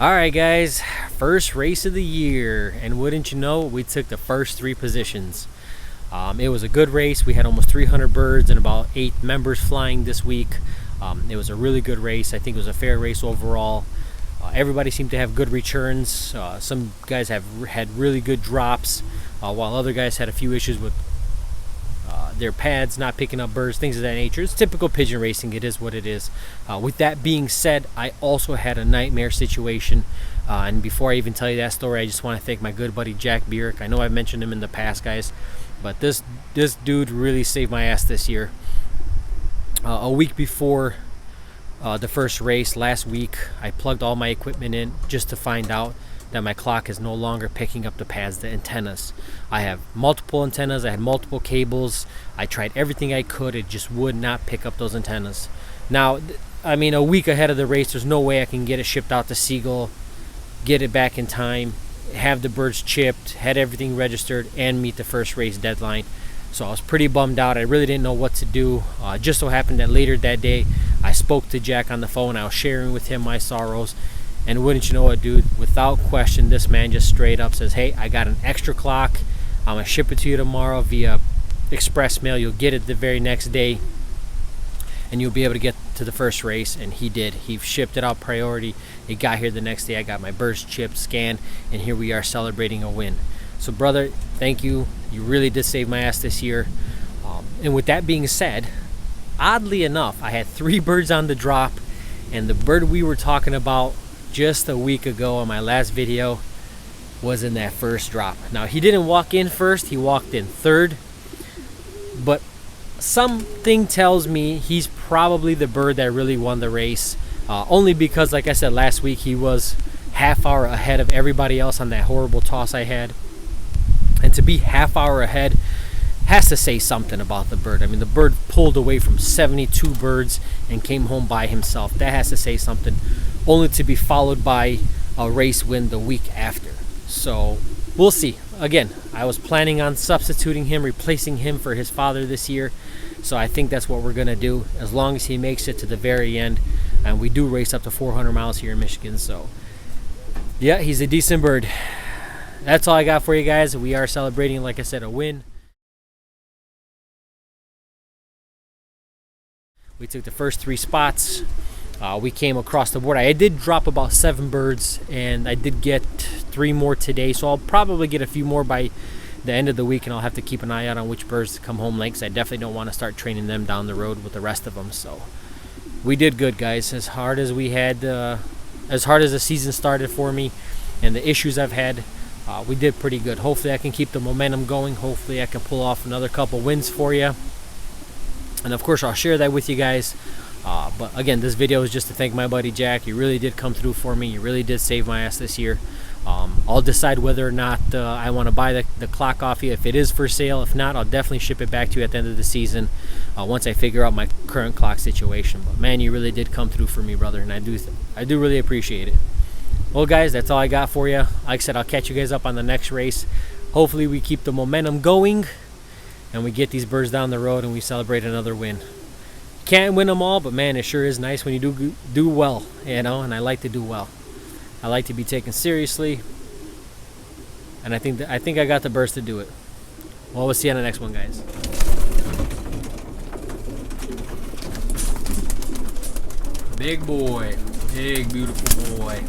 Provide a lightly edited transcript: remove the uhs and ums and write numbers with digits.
All right, guys, first race of the year, and wouldn't you know, we took the first three positions. It was a good race. We had almost 300 birds and about 8 members flying this week. It was a really good race. I think it was a fair race overall. Everybody seemed to have good returns. Some guys have had really good drops, while other guys had a few issues with their pads not picking up birds, things of that nature. It's typical pigeon racing. It is what it is. With that being said, I also had a nightmare situation. And before I even tell you that story, I just want to thank my good buddy Jack Burak. I know I've mentioned him in the past, guys, but this dude really saved my ass this year. A week before the first race, last week, I plugged all my equipment in just to find out that my clock is no longer picking up the pads, the antennas. I have multiple antennas. I had multiple cables. I tried everything I could. It just would not pick up those antennas. Now, I mean, a week ahead of the race, there's no way I can get it shipped out to Siegel, get it back in time, have the birds chipped, had everything registered, and meet the first race deadline. So I was pretty bummed out. I really didn't know what to do. Just so happened that later that day, I spoke to Jack on the phone. I was sharing with him my sorrows. And wouldn't you know it, dude, without question, this man just straight up says, hey, I got an extra clock. I'm going to ship it to you tomorrow via express mail. You'll get it the very next day, and you'll be able to get to the first race. And he did. He shipped it out priority. It got here the next day. I got my birds chipped, scanned, and here we are celebrating a win. So, brother, thank you. You really did save my ass this year. And with that being said, oddly enough, I had 3 birds on the drop, and the bird we were talking about just a week ago on my last video was in that first drop. Now, he didn't walk in first, he walked in third, but something tells me he's probably the bird that really won the race, only because, like I said last week, he was half hour ahead of everybody else on that horrible toss I had. And to be half hour ahead has to say something about the bird. I mean, the bird pulled away from 72 birds and came home by himself. That has to say something, only to be followed by a race win the week after. So we'll see. Again, I was planning on substituting him, replacing him for his father this year. So I think that's what we're going to do, as long as he makes it to the very end. And we do race up to 400 miles here in Michigan. So yeah, he's a decent bird. That's all I got for you guys. We are celebrating, like I said, a win. We took the first 3 spots. We came across the board. I did drop about 7 birds, and I did get 3 more today. So I'll probably get a few more by the end of the week, and I'll have to keep an eye out on which birds to come home late, because I definitely don't want to start training them down the road with the rest of them. So we did good, guys. As hard as we had, as hard as the season started for me, and the issues I've had, we did pretty good. Hopefully I can keep the momentum going. Hopefully I can pull off another couple wins for you. And of course, I'll share that with you guys. But again, this video is just to thank my buddy Jack. You really did come through for me. You really did save my ass this year. I'll decide whether or not I want to buy the clock off you if it is for sale. If not, I'll definitely ship it back to you at the end of the season once I figure out my current clock situation. But man, you really did come through for me, brother, and I do really appreciate it. Well, guys, that's all I got for you. Like I said, I'll catch you guys up on the next race. Hopefully we keep the momentum going and we get these birds down the road and we celebrate another win. Can't win them all, but man, it sure is nice when you do well, you know, and I like to do well. I like to be taken seriously, and I think I got the birds to do it. Well, we'll see you on the next one, guys. Big boy. Big, beautiful boy.